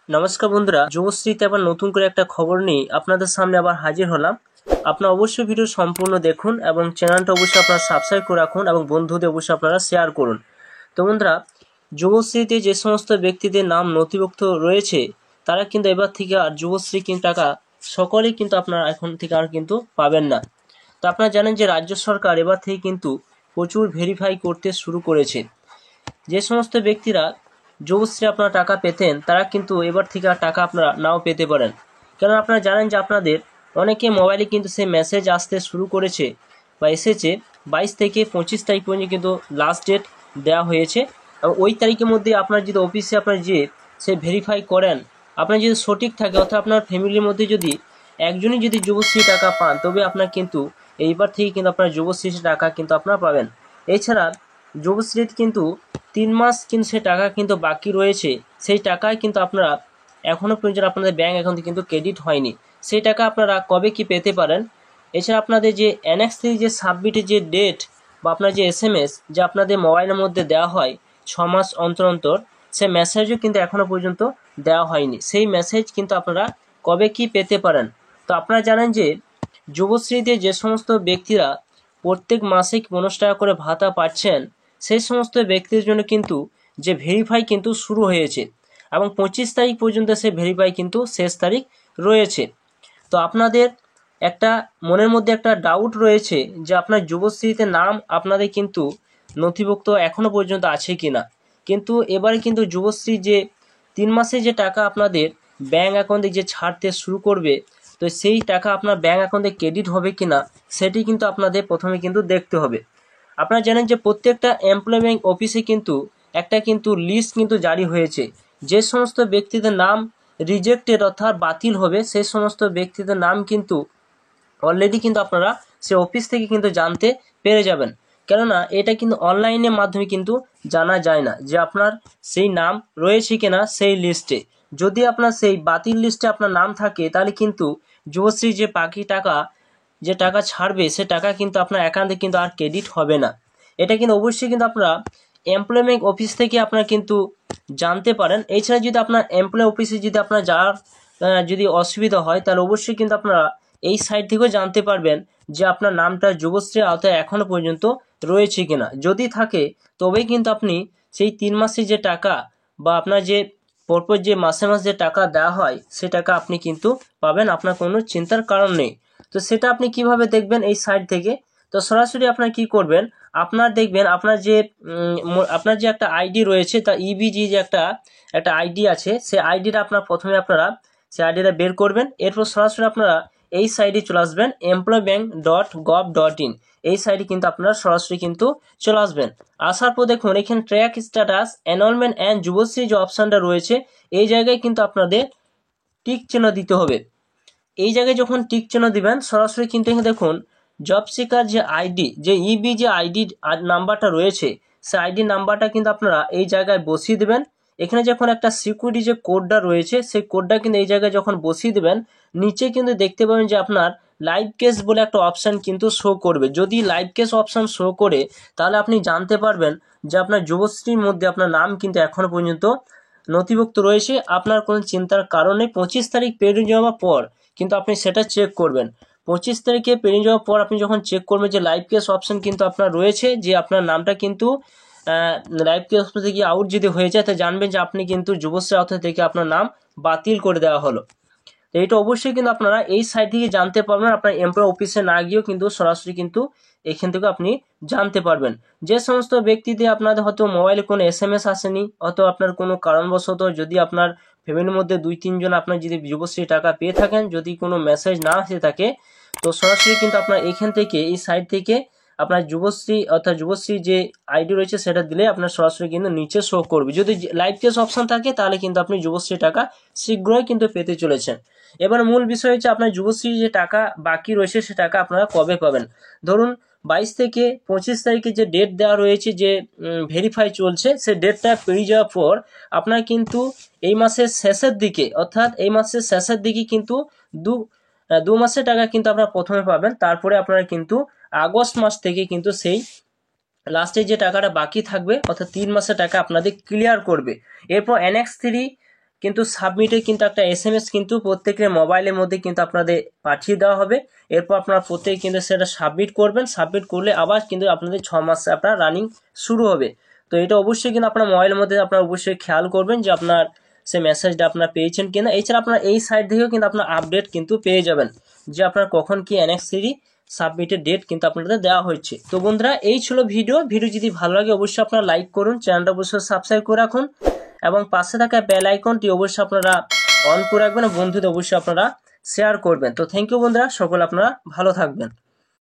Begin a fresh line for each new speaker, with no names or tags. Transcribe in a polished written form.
নমস্কার বন্ধুরা, যুবশ্রীতে আবার নতুন করে একটা খবর নিয়ে আপনাদের সামনে আবার হাজির হলাম। আপনারা অবশ্যই ভিডিও সম্পূর্ণ দেখুন এবং চ্যানেলটা অবশ্যই আপনারা সাবস্ক্রাইব করে রাখুন এবং বন্ধুদের অবশ্যই আপনারা শেয়ার করুন। তো বন্ধুরা, যুবশ্রীতে যে সমস্ত ব্যক্তিদের নাম নথিভুক্ত রয়েছে তারা কিন্তু এবার থেকে আর যুবশ্রী কিন্তু টাকা সকলেই কিন্তু আপনারা এখন থেকে আর কিন্তু পাবেন না। তো আপনারা জানেন যে রাজ্য সরকার এবার থেকে কিন্তু প্রচুর ভেরিফাই করতে শুরু করেছে। যে সমস্ত ব্যক্তিরা যুবশ্রী আপনারা টাকা পেতেন তারা কিন্তু এবার থেকে আর টাকা আপনারা নাও পেতে পারেন। কারণ আপনারা জানেন যে আপনাদের অনেকে মোবাইলে কিন্তু সেই মেসেজ আসতে শুরু করেছে বা এসেছে 22 থেকে 25 তারিখ পর্যন্ত কিন্তু লাস্ট ডেট দেওয়া হয়েছে। এবং ওই তারিখের মধ্যে আপনার যদি অফিসে আপনার যে সে ভেরিফাই করেন, আপনার যদি সঠিক থাকে অর্থাৎ আপনার ফ্যামিলির মধ্যে যদি একজনই যদি যুবশ্রী টাকা পান তবে আপনার কিন্তু এইবার থেকে কিন্তু আপনার যুবশ্রী টাকা কিন্তু আপনারা পাবেন। এছাড়া যুবশ্রীর কিন্তু 3 মাস কিন্তু সে টাকা কিন্তু বাকি রয়েছে, সেই টাকায় কিন্তু আপনারা এখনও পর্যন্ত আপনাদের ব্যাঙ্ক অ্যাকাউন্টে কিন্তু ক্রেডিট হয়নি, সেই টাকা আপনারা কবে কি পেতে পারেন। এছাড়া আপনাদের যে NX3 যে সাবমিটের যে ডেট বা আপনার যে SMS যে আপনাদের মোবাইলের মধ্যে দেওয়া হয় 6 মাস অন্তর অন্তর, সে মেসেজও কিন্তু এখনও পর্যন্ত দেওয়া হয়নি, সেই মেসেজ কিন্তু আপনারা কবে কি পেতে পারেন। তো আপনারা জানেন যে যুবশ্রীতে যে সমস্ত ব্যক্তিরা প্রত্যেক মাসে 15 টাকা করে ভাতা পাচ্ছেন সেই সমস্ত ব্যক্তিদের জন্য কিন্তু যে ভেরিফাই কিন্তু শুরু হয়েছে এবং 25 তারিখ পর্যন্ত সে ভেরিফাই কিন্তু শেষ তারিখ রয়েছে। তো আপনাদের একটা মনের মধ্যে একটা ডাউট রয়েছে যে আপনার যুবশ্রীতে নাম আপনাদের কিন্তু নথিভুক্ত এখনও পর্যন্ত আছে কি না। কিন্তু এবারে কিন্তু যুবশ্রী যে 3 মাসে যে টাকা আপনাদের ব্যাঙ্ক অ্যাকাউন্টে যে ছাড়তে শুরু করবে, তো সেই টাকা আপনার ব্যাঙ্ক অ্যাকাউন্টে ক্রেডিট হবে কি না সেটি কিন্তু আপনাদের প্রথমে কিন্তু দেখতে হবে। আপনারা জানেন যে প্রত্যেকটা এমপ্লয়মেন্ট অফিসে কিন্তু একটা কিন্তু লিস্ট কিন্তু জারি হয়েছে, যে সমস্ত ব্যক্তিদের নাম রিজেক্টেড অর্থাৎ বাতিল হবে সেই সমস্ত ব্যক্তিদের নাম কিন্তু অলরেডি কিন্তু আপনারা সে অফিস থেকে কিন্তু জানতে পেরে যাবেন। কেননা এটা কিন্তু অনলাইনের মাধ্যমে কিন্তু জানা যায় না যে আপনার সেই নাম রয়েছে কিনা সেই লিস্টে। যদি আপনার সেই বাতিল লিস্টে আপনার নাম থাকে তাহলে কিন্তু যুবশ্রী যে বাকি টাকা যে টাকা ছাড়বে সে টাকা কিন্তু আপনার অ্যাকাউন্টে কিন্তু আর ক্রেডিট হবে না। এটা কিন্তু অবশ্যই কিন্তু আপনারা এমপ্লয়মেন্ট অফিস থেকে আপনারা কিন্তু জানতে পারেন। এছাড়া যদি আপনার এমপ্লয় অফিসে যদি আপনার যাওয়ার যদি অসুবিধা হয় তাহলে অবশ্যই কিন্তু আপনারা এই সাইট থেকেও জানতে পারবেন যে আপনার নামটা যুবশ্রীর আওতায় এখনও পর্যন্ত রয়েছে কিনা। যদি থাকে তবেই কিন্তু আপনি সেই 3 মাসের যে টাকা বা আপনার যে পরপর যে মাসে মাসে যে টাকা দেওয়া হয় সে টাকা আপনি কিন্তু পাবেন, আপনার কোনো চিন্তার কারণ নেই। তো সেটা আপনি কিভাবে দেখবেন এই সাইট থেকে। তো সরাসরি আপনার কি করবেন, আপনার দেখবেন আপনার যে আপনার যে একটা আইডি রয়েছে তা EBG যে একটা আইডি আছে, সেই আইডিটা আপনার প্রথমে আপনারা সেই আইডিটা বের করবেন। এরপর সরাসরি আপনারা এই সাইটে চলে আসবেন employbank.gov.in, এই সাইটে কিন্তু আপনারা সরাসরি কিন্তু চলে আসবেন। আসার পর দেখুন এখানে track status enrolment and Yuvashree যে অপশানটা রয়েছে এই জায়গায় কিন্তু আপনাদের টিক চিহ্ন দিতে হবে। এই জায়গায় যখন টিক চিহ্ন দিবেন সরাসরি কিন্তু এখানে দেখুন জব সিকার যে আইডি যে ইবি যে আইডি নাম্বারটা রয়েছে সেই আইডি নাম্বারটা কিন্তু আপনারা এই জায়গায় বসিয়ে দেবেন। এখানে যখন একটা সিকিউরিটি যে কোডটা রয়েছে সেই কোডটা কিন্তু এই জায়গায় যখন বসিয়ে দেবেন নিচে কিন্তু দেখতে পাবেন যে আপনার লাইভ কেস বলে একটা অপশান কিন্তু শো করবে। যদি লাইভ কেস অপশান শো করে তাহলে আপনি জানতে পারবেন যে আপনার যুবশ্রীর মধ্যে আপনার নাম কিন্তু এখনও পর্যন্ত নথিভুক্ত রয়েছে। আপনার কোনো চিন্তার কারণে 25 তারিখ পেরিয়ে যাওয়ার পর কিন্তু আপনি সেটা চেক করবেন। 25 তারিখে পেরিয়ে যাওয়ার পর আপনি যখন চেক করবেন যে লাইভ কেস অপশন কিন্তু আপনার রয়েছে, যে আপনার নামটা কিন্তু লাইভ কেস অপশন থেকে আউট যদি হয়ে যায় তা জানবেন যে আপনি কিন্তু যুবশ্রী আওতা থেকে আপনার নাম বাতিল করে দেওয়া হলো। তো এটা অবশ্যই কিন্তু আপনারা এই সাইট থেকে জানতে পারবেন, আপনার এমপ্লয় অফিসে না গিয়েও কিন্তু সরাসরি কিন্তু এখান থেকে আপনি জানতে পারবেন। যে সমস্ত ব্যক্তিদের আপনাদের হয়তো মোবাইলে কোনো SMS আসেনি, হয়তো আপনার কোনো কারণবশত যদি আপনার ফ্যামিলির মধ্যে 2-3 জন আপনার যদি যুবশ্রী টাকা পেয়ে থাকেন, যদি কোনো মেসেজ না আসে থাকে তো সরাসরি কিন্তু আপনার এখান থেকে এই সাইট থেকে আপনার যুবশ্রী অর্থাৎ যুবশ্রী যে আইডি রয়েছে সেটা দিলে আপনার সরাসরি কিন্তু নিচে শো করবে। যদি লাইভ কেস অপশন থাকে তাহলে কিন্তু আপনি যুবশ্রী টাকা শীঘ্রই কিন্তু পেতে চলেছেন। এবার মূল বিষয় হচ্ছে আপনার যুবশ্রী যে টাকা বাকি রয়েছে সে টাকা আপনারা কবে পাবেন। ধরুন 22 থেকে 25 তারিখে যে ডেট দেওয়া রয়েছে যে ভেরিফাই চলছে সেই ডেটটা পেরিয়ে যাওয়ার পর আপনার কিন্তু এই মাসের শেষের দিকে অর্থাৎ এই মাসের শেষের দিকে কিন্তু দু মাসের টাকা কিন্তু আপনারা প্রথমে পাবেন। তারপরে আপনারা কিন্তু আগস্ট মাস থেকে কিন্তু সেই লাস্টে যে টাকাটা বাকি থাকবে অর্থাৎ 3 মাসের টাকা আপনাদের ক্লিয়ার করবে। এরপর NX3 কিন্তু সাবমিটে কিন্তু একটা SMS কিন্তু প্রত্যেকের মোবাইলের মধ্যে কিন্তু আপনাদের পাঠিয়ে দেওয়া হবে। এরপর আপনারা প্রত্যেকে কিন্তু সেটা সাবমিট করবেন। সাবমিট করলে আবার কিন্তু আপনাদের 6 মাসে আপনার রানিং শুরু হবে। তো এটা অবশ্যই কিন্তু আপনার মোবাইলের মধ্যে আপনারা অবশ্যই খেয়াল করবেন যে আপনার সে মেসেজটা আপনারা পেয়েছেন কিনা। এছাড়া আপনার এই সাইট থেকেও কিন্তু আপনার আপডেট কিন্তু পেয়ে যাবেন যে আপনার কখন কি NX3 সাবমিটের ডেট কিন্তু আপনাদের দেওয়া হচ্ছে। তো বন্ধুরা এই ছিল ভিডিও যদি ভালো লাগে অবশ্যই আপনারা লাইক করুন, চ্যানেলটা অবশ্যই সাবস্ক্রাইব করে রাখুন এবং পাশে থাকা বেল আইকনটি অবশ্যই আপনারা অন করে রাখবেন এবং বন্ধুদের অবশ্যই আপনারা শেয়ার করবেন। তো থ্যাংক ইউ বন্ধুরা, সকলে আপনারা ভালো থাকবেন।